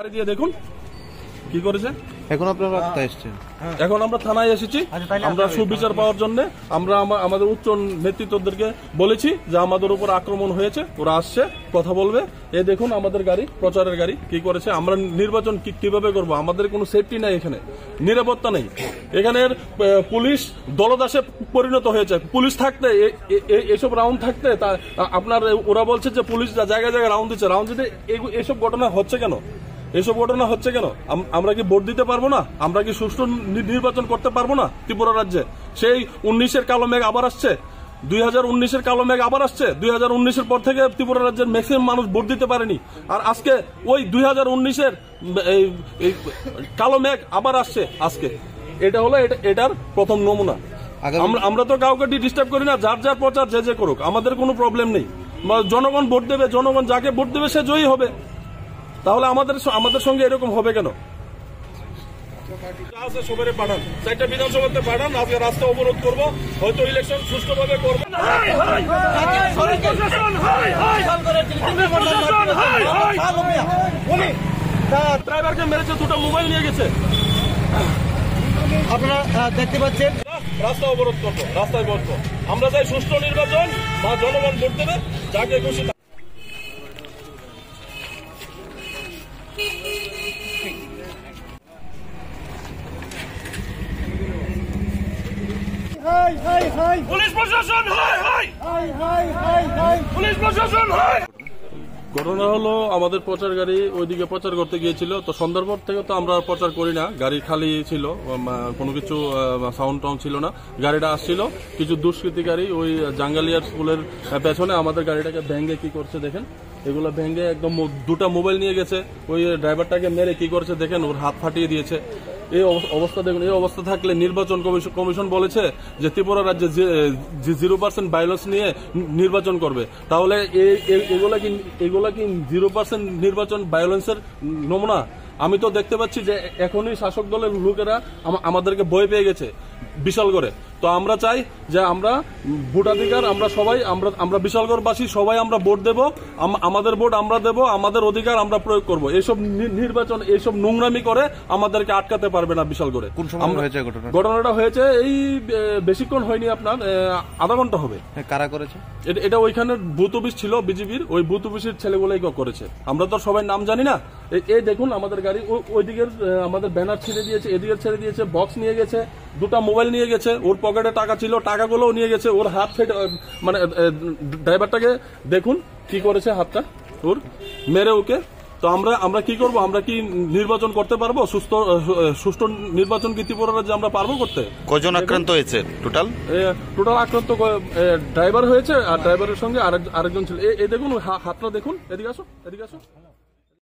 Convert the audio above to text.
গাড়ি দিয়ে দেখুন কি করেছে। এখন আপনারা কোথায় এসেছেন? এখন আমরা থানায় এসেছি। আমরা সুবিচার পাওয়ার জন্য আমরা আমাদের উচ্চ নেতৃত্বদেরকে বলেছি যে আমাদের উপর আক্রমণ হয়েছে, ওরা আসছে কথা বলবে। এই দেখুন আমাদের গাড়ি, প্রচারের গাড়ি কি করেছে। আমরা নির্বাচন কিভাবে করব? আমাদের কোনো সেফটি নাই, এখানে নিরাপত্তা নেই। এখানের পুলিশ দলদাসে পরিণত হয়েছে। পুলিশ থাকতে এসব রাউন্ড থাকতে আপনার ওরা বলছে যে পুলিশ জায়গায় জায়গায় রাউন্ড দিচ্ছে। রাউন্ড দিতে এসব ঘটনা হচ্ছে কেন? এসব ঘটনা হচ্ছে কেন? আমরা কি ভোট দিতে পারবো না? আমরা কি সুষ্ঠু নির্বাচন করতে পারবো না ত্রিপুরা রাজ্যে? সেই 19-এর কালো মেঘ আবার আসছে, 2019-এর কালো মেঘ আবার আসছে। 2019-এর পর থেকে ত্রিপুরা রাজ্যের ম্যাক্সিমাম মানুষ ভোট দিতে পারেনি, আর আজকে ওই 2019-এর কালো মেঘ আবার আসছে আজকে। এটা হলো এটার প্রথম নমুনা। আমরা তো কাউকে ডিস্টার্ব করি না, যার যার প্রচার যে করুক, আমাদের কোনো প্রবলেম নেই। জনগণ ভোট দেবে, জনগণ যাকে ভোট দেবে সে জয়ী হবে। তাহলে আমাদের সঙ্গে এরকম হবে কেন? সবাই পাঠান, 4টা বিধানসভাতে পাঠান। আজকে রাস্তা অবরোধ করব, হয়তো ইলেকশন সুষ্ঠুভাবে করব। ড্রাইভারকে মেরেছে, 2টা মোবাইল নিয়ে গেছে। আপনারা দেখতে পাচ্ছেন রাস্তা অবরোধ করবো, রাস্তায় বসবো। আমরা চাই সুষ্ঠু নির্বাচন, বা জনগণ ভোট দেবে যাকে খুশি। পুলিশ প্রশাসন, পুলিশ প্রশাসন। ঘটনা হলো আমাদের প্রচার গাড়ি ওইদিকে প্রচার করতে গিয়েছিল। তো সন্ধ্যার পর থেকে তো আমরা প্রচার করি না, গাড়ি খালি ছিল, কোনো কিছু সাউন্ড টাউন্ড ছিল না। গাড়িটা আসছিল, কিছু দুষ্কৃতিকারী ওই জাঙ্গালিয়ার স্কুলের পেছনে আমাদের গাড়িটাকে ভেঙে কি করছে দেখেন। এগুলো ভেঙে একদম 2টা মোবাইল নিয়ে গেছে। ওই ড্রাইভারটাকে মেরে কি করছে দেখেন, ওর হাত ফাটিয়ে দিয়েছে। এই অবস্থা দেখুন। এই অবস্থা থাকলে নির্বাচন কমিশন বলেছে যে ত্রিপুরা রাজ্যে 0% ভায়োলেন্স নিয়ে নির্বাচন করবে। তাহলে এগুলা কি 0% নির্বাচন ভায়োলেন্সের নমুনা? আমি তো দেখতে পাচ্ছি যে এখনই শাসক দলের লোকেরা আমাদেরকে ভয় পেয়ে গেছে বিশাল করে। তো আমরা চাই যে আমরা ভোটাধিকার, আমরা সবাই, আমরা বিশালগড়বাসী সবাই আমরা ভোট দেব। আমাদের ভোট আমরা দেব, আমাদের অধিকার আমরা প্রয়োগ করব। এইসব নির্বাচন, এইসব নোংরামি করে আমাদেরকে আটকাতে পারবে না বিশালগড়ে। কোন সময় হয়েছে ঘটনাটা? হয়েছে এই বেশিক্ষণ হয়নি, আপনার আধা ঘন্টা হবে। কারা করেছে এটা? ওইখানে বুথ অফিস ছিল বিজেপির, ওই বুথ অফিসের ছেলেগুলাই করেছে। আমরা তো সবাই নাম জানি না। এই দেখুন আমাদের গাড়ি, ওইদিকের আমাদের ব্যানার ছেড়ে দিয়েছে, এদিকে ছেড়ে দিয়েছে, বক্স নিয়ে গেছে, 2টা মোবাইল নিয়ে গেছে। ওর পকেটে টাকা ছিল, টাকাগুলোও নিয়ে গেছে। ওর হাত ফেটে, মানে ড্রাইভারটাকে দেখুন কি করেছে, হাতটা ওর মেরে ওকে। তো আমরা কি করব? আমরা কি নির্বাচন করতে পারবো? সুষ্ঠু নির্বাচন কি ত্রিপুরা রাজ্যে আমরা পারবো করতে? কজন আক্রান্ত হয়েছে টোটাল আক্রান্ত ড্রাইভার হয়েছে, আর ড্রাইভারের সঙ্গে আরেকজন ছিল। এই দেখুন হাতটা দেখুন, এদিকে আসো।